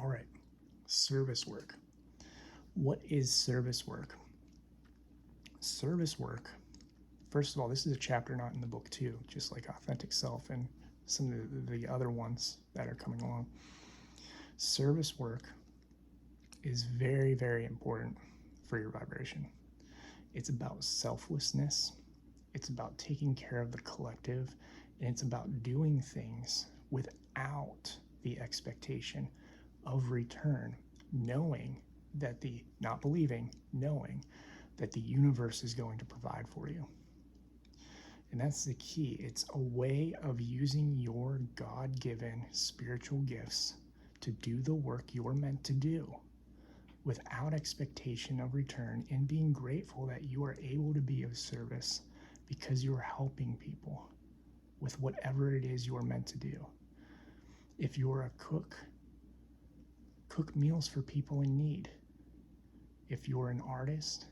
All right, service work. What is service work? Service work, first of all, this is a chapter not in the book too, just like authentic self and some of the other ones that are coming along. Service work is very, very important for your vibration. It's about selflessness. It's about taking care of the collective, and it's about doing things without the expectation of return, knowing that not believing, knowing that the universe is going to provide for you. And that's the key. It's a way of using your God-given spiritual gifts to do the work you're meant to do without expectation of return, and being grateful that you are able to be of service because you're helping people with whatever it is you're meant to do. If you're a cook, cook meals for people in need. If you're an artist,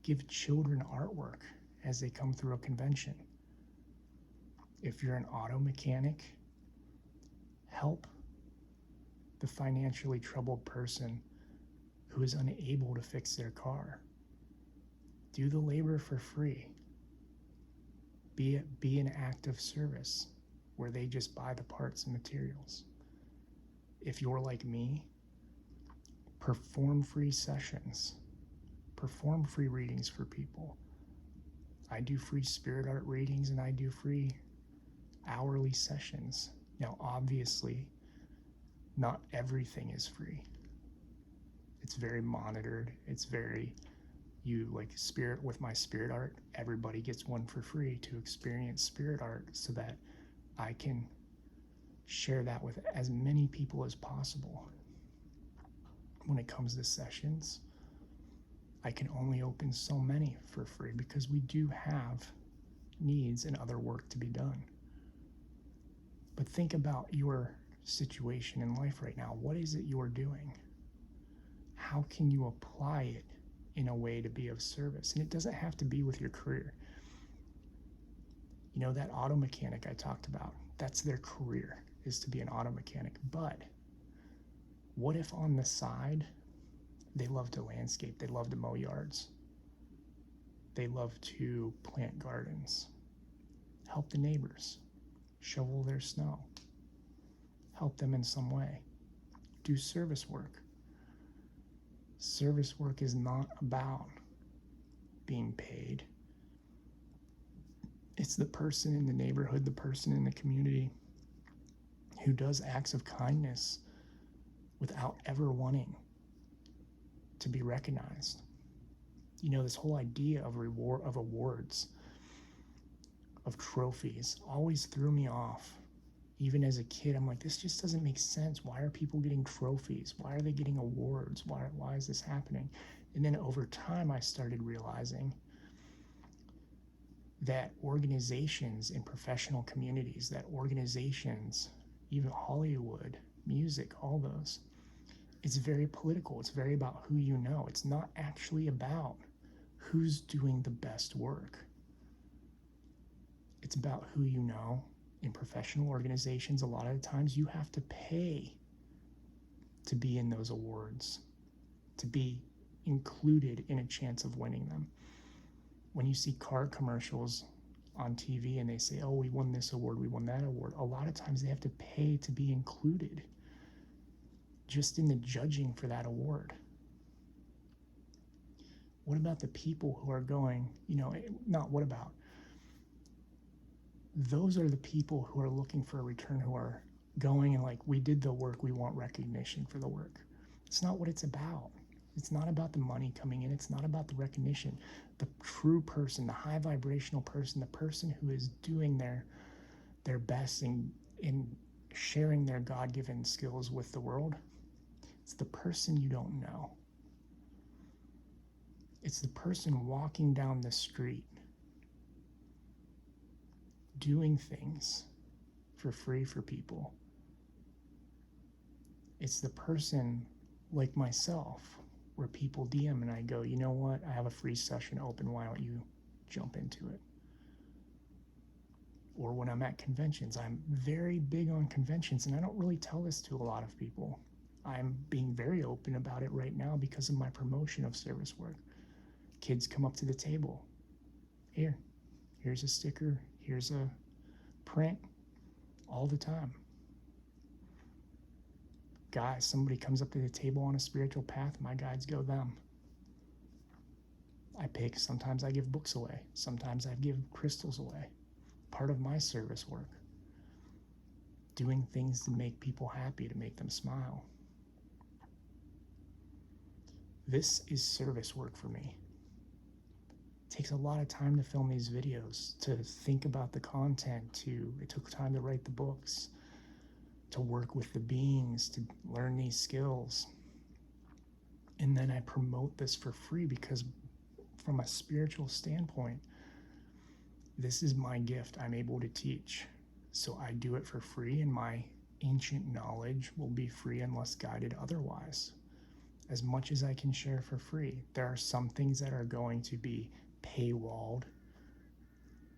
give children artwork as they come through a convention. If you're an auto mechanic, help the financially troubled person who is unable to fix their car. Do the labor for free. Be an act of service where they just buy the parts and materials. If you're like me, perform free sessions. Perform free readings for people. I do free spirit art readings and I do free hourly sessions. Now, obviously, not everything is free. It's very monitored. It's very, spirit with my spirit art, everybody gets one for free to experience spirit art so that I can share that with as many people as possible. When it comes to sessions, I can only open so many for free because we do have needs and other work to be done. But think about your situation in life right now. What is it you're doing? How can you apply it in a way to be of service? And it doesn't have to be with your career. You know, that auto mechanic I talked about, that's their career, is to be an auto mechanic. But what if on the side, they love to landscape, they love to mow yards, they love to plant gardens, help the neighbors, shovel their snow, help them in some way, do service work. Service work is not about being paid. It's the person in the neighborhood, the person in the community who does acts of kindness without ever wanting to be recognized. You know, this whole idea of awards, of trophies, always threw me off. Even as a kid, I'm like, this just doesn't make sense. Why are people getting trophies? Why are they getting awards? Why is this happening? And then over time, I started realizing that organizations in professional communities, that organizations, even Hollywood, music, all those, it's very political. It's very about who you know. It's not actually about who's doing the best work. It's about who you know. In professional organizations, a lot of the times you have to pay to be in those awards, to be included in a chance of winning them. When you see car commercials on TV and they say, oh, we won this award, we won that award, a lot of times they have to pay to be included just in the judging for that award. What about the people who are going, not what about? Those are the people who are looking for a return, who are going and like, we did the work, we want recognition for the work. It's not what it's about. It's not about the money coming in. It's not about the recognition. The true person, the high vibrational person, the person who is doing their best in sharing their God-given skills with the world, it's the person you don't know. It's the person walking down the street doing things for free for people. It's the person like myself where people DM and I go, you know what, I have a free session open, why don't you jump into it? Or when I'm at conventions, I'm very big on conventions, and I don't really tell this to a lot of people. I'm being very open about it right now because of my promotion of service work. Kids come up to the table. Here's a sticker, here's a print, all the time. Guys, somebody comes up to the table on a spiritual path, my guides go them. I pick, sometimes I give books away, sometimes I give crystals away. Part of my service work. Doing things to make people happy, to make them smile. This is service work for me. It takes a lot of time to film these videos, to think about the content, it took time to write the books, to work with the beings, to learn these skills. And then I promote this for free because from a spiritual standpoint, this is my gift. I'm able to teach. So I do it for free, and my ancient knowledge will be free unless guided otherwise. As much as I can share for free. There are some things that are going to be paywalled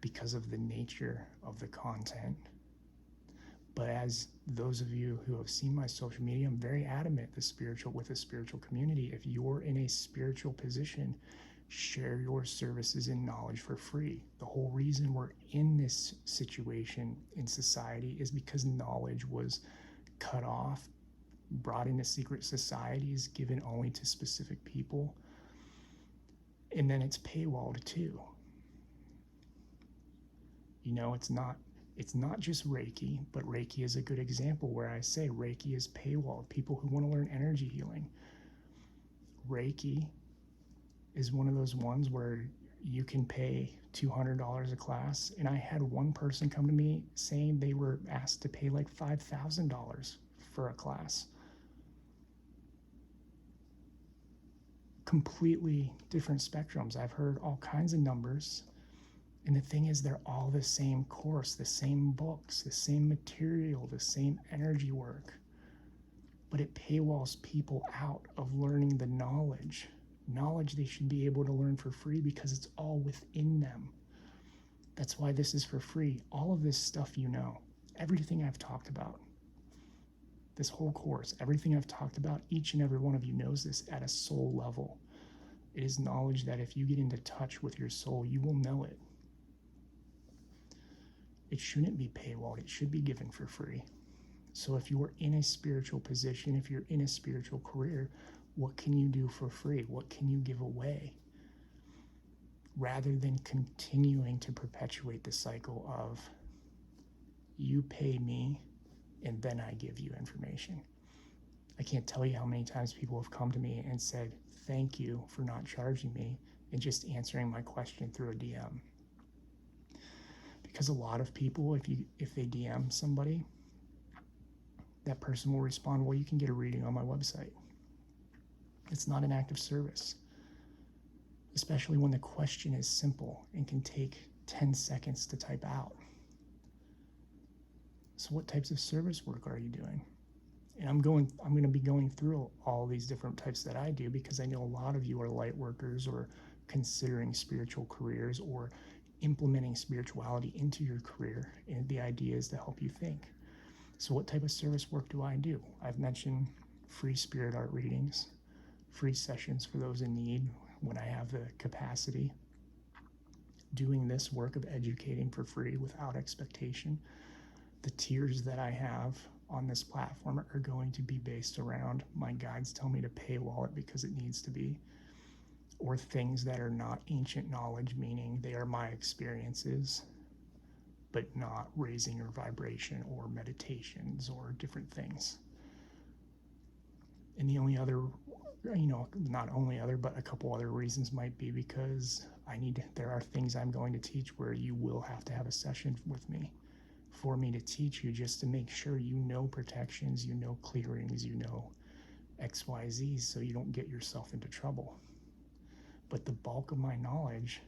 because of the nature of the content. But as those of you who have seen my social media, I'm very adamant with the spiritual community. If you're in a spiritual position, share your services and knowledge for free. The whole reason we're in this situation in society is because knowledge was cut off, brought into secret societies, given only to specific people. And then it's paywalled too. It's not just Reiki, but Reiki is a good example where I say Reiki is paywalled. People who want to learn energy healing. Reiki is one of those ones where you can pay $200 a class. And I had one person come to me saying they were asked to pay like $5,000 for a class. Completely different spectrums. I've heard all kinds of numbers. And the thing is, they're all the same course, the same books, the same material, the same energy work. But it paywalls people out of learning the knowledge they should be able to learn for free because it's all within them. That's why this is for free. All of this stuff, everything I've talked about, this whole course, everything I've talked about, each and every one of you knows this at a soul level. It is knowledge that if you get into touch with your soul, you will know it. It shouldn't be paywalled. It should be given for free. So if you're in a spiritual position, if you're in a spiritual career, what can you do for free? What can you give away? Rather than continuing to perpetuate the cycle of you pay me and then I give you information. I can't tell you how many times people have come to me and said, thank you for not charging me and just answering my question through a DM. Because a lot of people, if they DM somebody, that person will respond, well, you can get a reading on my website. It's not an act of service, especially when the question is simple and can take 10 seconds to type out. So what types of service work are you doing? And I'm going to be going through all these different types that I do because I know a lot of you are light workers or considering spiritual careers or implementing spirituality into your career, and the idea is to help you think. So what type of service work do I do? I've mentioned free spirit art readings, free sessions for those in need when I have the capacity, doing this work of educating for free without expectation. The tiers that I have on this platform are going to be based around my guides tell me to paywall it because it needs to be, or things that are not ancient knowledge, meaning they are my experiences, but not raising your vibration or meditations or different things. And the only other, not only other, but a couple other reasons might be because there are things I'm going to teach where you will have to have a session with me for me to teach you, just to make sure you know protections, you know clearings, you know XYZs, so you don't get yourself into trouble. But the bulk of my knowledge,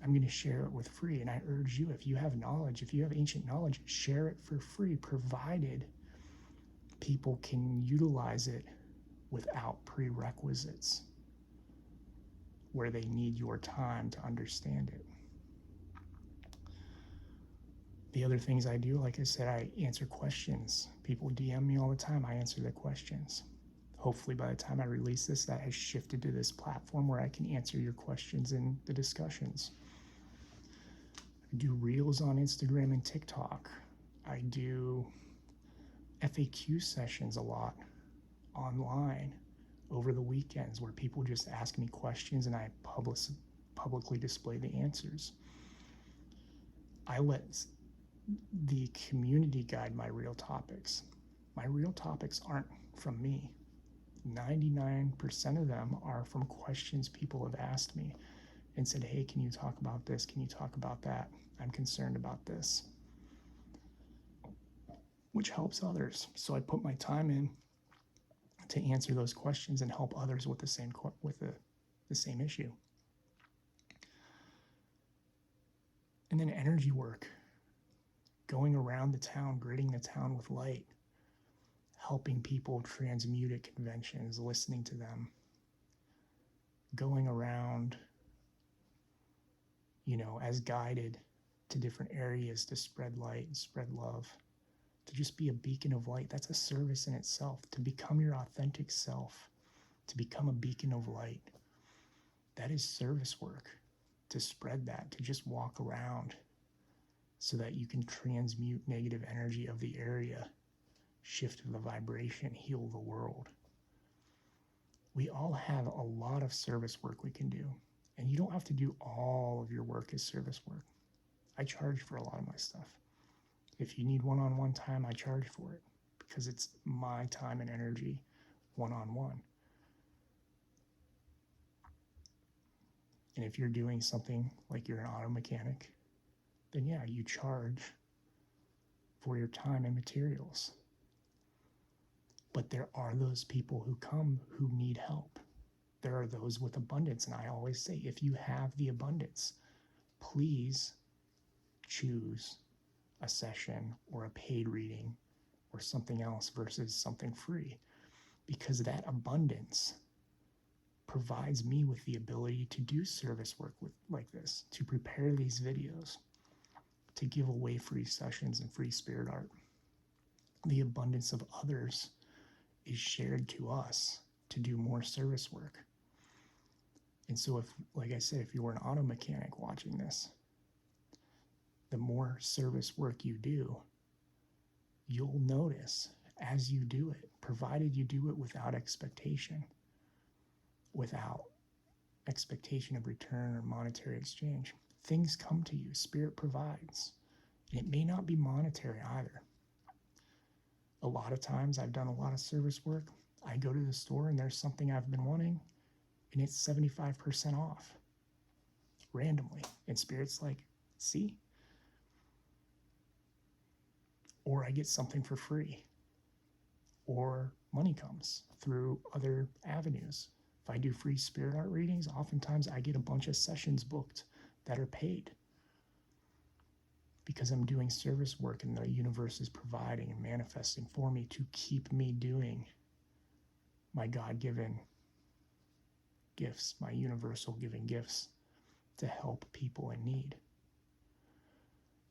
I'm going to share it with free. And I urge you, if you have knowledge, if you have ancient knowledge, share it for free, provided people can utilize it without prerequisites where they need your time to understand it. The other things I do, like I said, I answer questions. People DM me all the time. I answer their questions. Hopefully, by the time I release this, that has shifted to this platform where I can answer your questions in the discussions. I do reels on Instagram and TikTok. I do FAQ sessions a lot online over the weekends where people just ask me questions and I publicly display the answers. I let the community guide my real topics. My real topics aren't from me. 99% of them are from questions people have asked me and said, hey, can you talk about this? Can you talk about that? I'm concerned about this, which helps others. So I put my time in to answer those questions and help others with the same issue. And then energy work, going around the town, gridding the town with light, helping people transmute at conventions, listening to them, going around, as guided to different areas to spread light and spread love, to just be a beacon of light. That's a service in itself, to become your authentic self, to become a beacon of light. That is service work, to spread that, to just walk around so that you can transmute negative energy of the area, shift the vibration, heal the world. We all have a lot of service work we can do, and you don't have to do all of your work as service work. I charge for a lot of my stuff. If you need one-on-one time, I charge for it because it's my time and energy one-on-one. And if you're doing something like you're an auto mechanic, then yeah, you charge for your time and materials. But there are those people who come who need help. There are those with abundance. And I always say, if you have the abundance, please choose a session or a paid reading or something else versus something free, because that abundance provides me with the ability to do service work like this, to prepare these videos, to give away free sessions and free spirit art. The abundance of others is shared to us to do more service work. And so if, like I said, if you were an auto mechanic watching this, the more service work you do, you'll notice as you do it, provided you do it without expectation of return or monetary exchange, things come to you. Spirit provides. And it may not be monetary either. A lot of times I've done a lot of service work. I go to the store and there's something I've been wanting and it's 75% off randomly. And Spirit's like, see? Or I get something for free. Or money comes through other avenues. If I do free spirit art readings, oftentimes I get a bunch of sessions booked that are paid because I'm doing service work and the universe is providing and manifesting for me to keep me doing my God-given gifts, my universal given gifts to help people in need.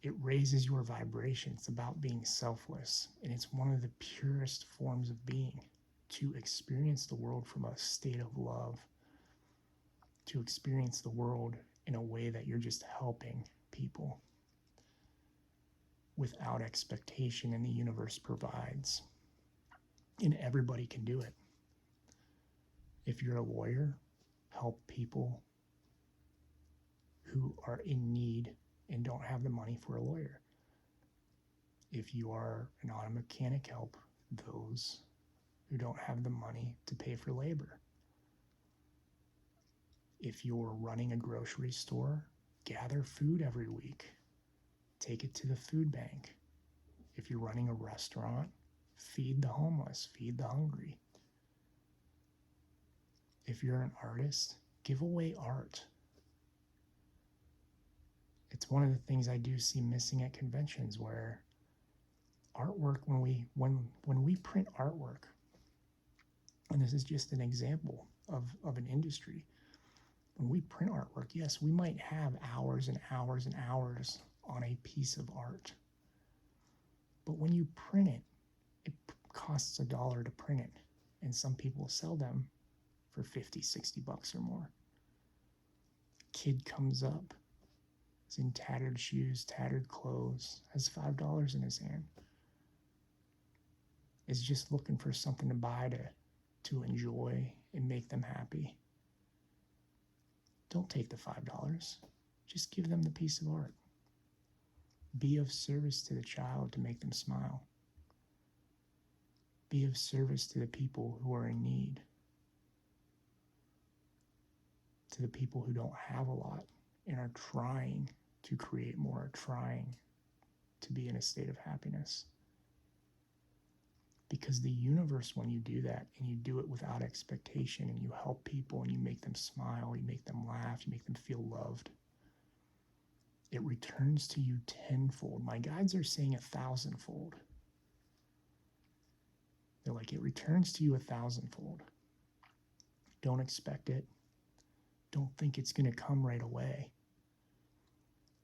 It raises your vibration. It's about being selfless, and it's one of the purest forms of being, to experience the world from a state of love, to experience the world in a way that you're just helping people without expectation, and the universe provides. And everybody can do it. If you're a lawyer, help people who are in need and don't have the money for a lawyer. If you are an auto mechanic, help those who don't have the money to pay for labor. If you're running a grocery store, gather food every week. Take it to the food bank. If you're running a restaurant, feed the homeless, feed the hungry. If you're an artist, give away art. It's one of the things I do see missing at conventions, where artwork, when we print artwork, and this is just an example of an industry, when we print artwork, yes, we might have hours and hours and hours on a piece of art, But when you print it, it costs $1 to print it. And some people sell them for 50, 60 bucks or more. Kid comes up, is in tattered shoes, tattered clothes, has $5 in his hand, is just looking for something to buy to enjoy and make them happy. Don't take the $5. Just give them the piece of art. Be of service to the child to make them smile. Be of service to the people who are in need, to the people who don't have a lot and are trying to create more, trying to be in a state of happiness. Because the universe, when you do that and you do it without expectation and you help people and you make them smile, you make them laugh, you make them feel loved, it returns to you tenfold. My guides are saying 1,000-fold. They're like, it returns to you 1,000-fold. Don't expect it. Don't think it's going to come right away.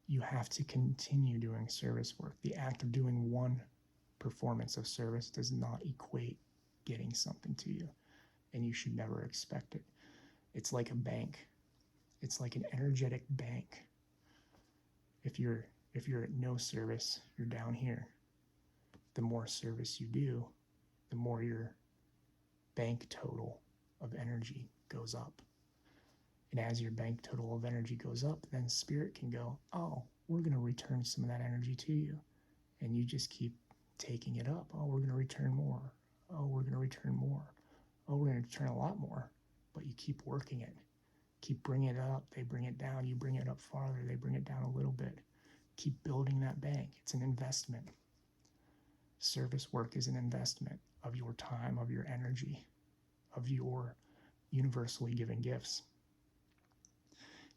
You have to continue doing service work. The act of doing one performance of service does not equate getting something to you, and you should never expect it. It's like a bank. It's like an energetic bank. If you're at no service, you're down here. The more service you do, the more your bank total of energy goes up. And as your bank total of energy goes up, then spirit can go, oh, we're going to return some of that energy to you. And you just keep taking it up. Oh, we're going to return more. Oh, we're going to return more. Oh, we're going to return a lot more. But you keep working it. Keep bringing it up. They bring it down. You bring it up farther. They bring it down a little bit. Keep building that bank. It's an investment. Service work is an investment of your time, of your energy, of your universally given gifts.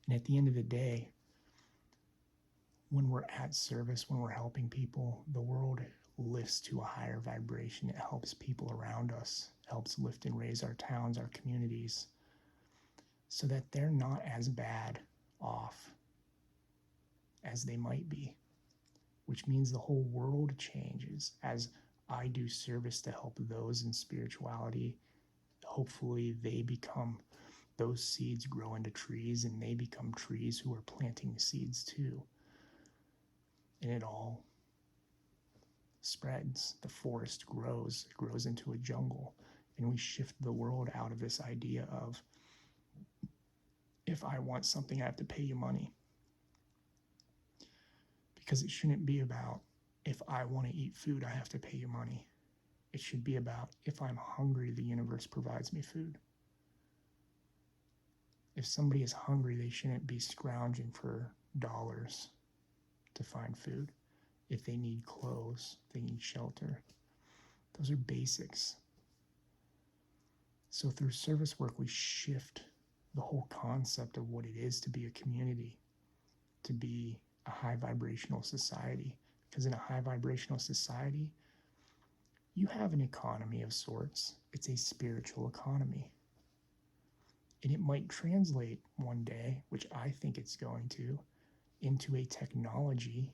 And at the end of the day, when we're at service, when we're helping people, the world lifts to a higher vibration. It helps people around us, helps lift and raise our towns, our communities, so that they're not as bad off as they might be, which means the whole world changes as I do service to help those in spirituality. Hopefully those seeds grow into trees and they become trees who are planting seeds too. And it all spreads. The forest grows. It grows into a jungle. And we shift the world out of this idea of, if I want something, I have to pay you money. Because it shouldn't be about, if I want to eat food, I have to pay you money. It should be about, if I'm hungry, the universe provides me food. If somebody is hungry, they shouldn't be scrounging for dollars to find food. If they need clothes, they need shelter. Those are basics. So through service work, we shift the whole concept of what it is to be a community, to be a high vibrational society. Because in a high vibrational society, you have an economy of sorts. It's a spiritual economy. And it might translate one day, which I think it's going to, into a technology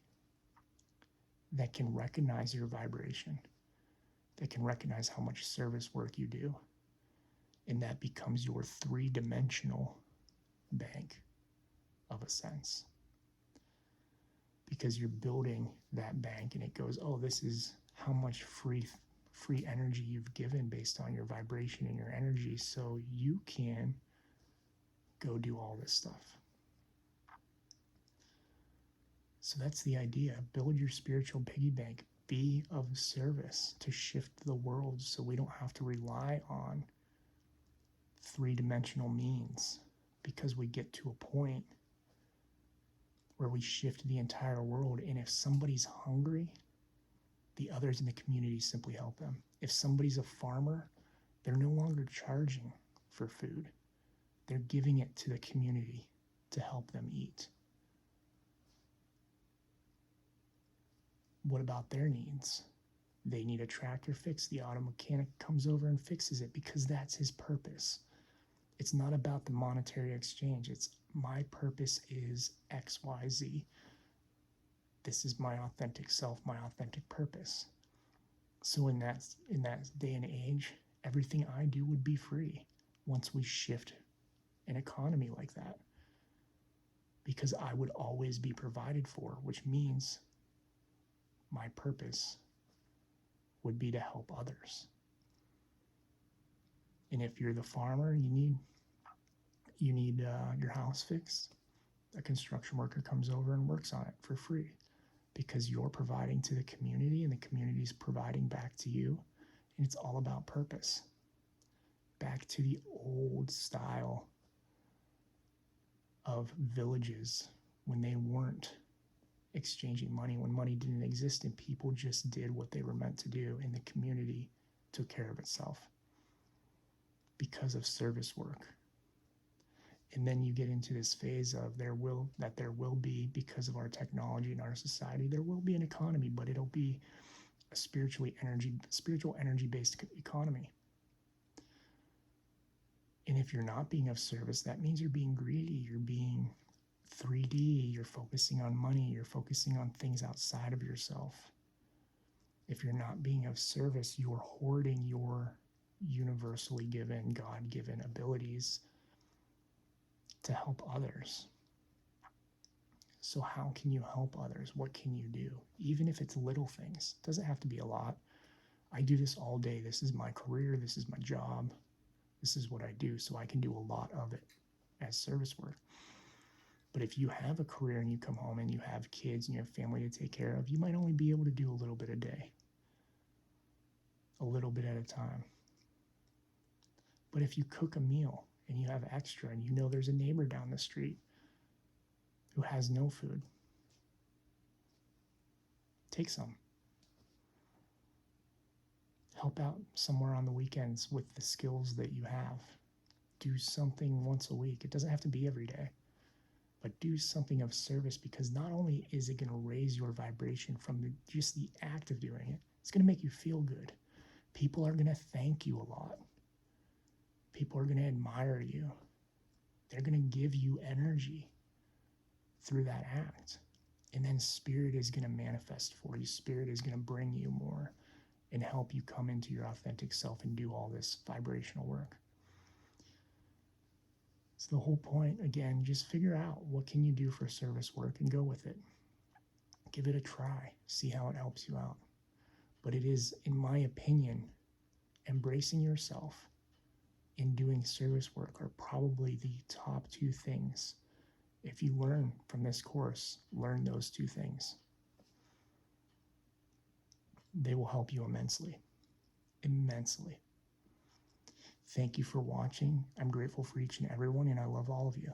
that can recognize your vibration, that can recognize how much service work you do. And that becomes your three-dimensional bank of a sense. Because you're building that bank and it goes, oh, this is how much free energy you've given based on your vibration and your energy, so you can go do all this stuff. So that's the idea. Build your spiritual piggy bank. Be of service to shift the world so we don't have to rely on three-dimensional means, because we get to a point where we shift the entire world. And if somebody's hungry, the others in the community simply help them. If somebody's a farmer, they're no longer charging for food. They're giving it to the community to help them eat. What about their needs? They need a tractor fixed. The auto mechanic comes over and fixes it because that's his purpose. It's not about the monetary exchange. It's, my purpose is X, Y, Z. This is my authentic self, my authentic purpose. So in that day and age, everything I do would be free once we shift an economy like that, because I would always be provided for, which means my purpose would be to help others. And if you're the farmer, you need your house fixed, a construction worker comes over and works on it for free because you're providing to the community and the community is providing back to you. And it's all about purpose. Back to the old style of villages when they weren't exchanging money, when money didn't exist and people just did what they were meant to do and the community took care of itself because of service work. And then you get into this phase of there will be, because of our technology and our society, there will be an economy, but it'll be a spiritual energy based economy. And if you're not being of service, that means you're being greedy, you're being 3D, you're focusing on money, you're focusing on things outside of yourself. If you're not being of service, you're hoarding your universally given, God given abilities to help others. So how can you help others? What can you do? Even if it's little things, it doesn't have to be a lot. I do this all day. This is my career. This is my job. This is what I do. So I can do a lot of it as service work. But if you have a career and you come home and you have kids and you have family to take care of, you might only be able to do a little bit a day, a little bit at a time. But if you cook a meal and you have extra and you know there's a neighbor down the street who has no food, take some. Help out somewhere on the weekends with the skills that you have. Do something once a week. It doesn't have to be every day, but do something of service, because not only is it going to raise your vibration from just the act of doing it, it's going to make you feel good. People are going to thank you a lot. People are going to admire you. They're going to give you energy through that act. And then spirit is going to manifest for you. Spirit is going to bring you more and help you come into your authentic self and do all this vibrational work. So the whole point, again, just figure out what can you do for service work and go with it. Give it a try. See how it helps you out. But it is, in my opinion, embracing yourself and doing service work are probably the top two things. If you learn from this course, learn those two things. They will help you immensely. Immensely. Thank you for watching. I'm grateful for each and every one, and I love all of you.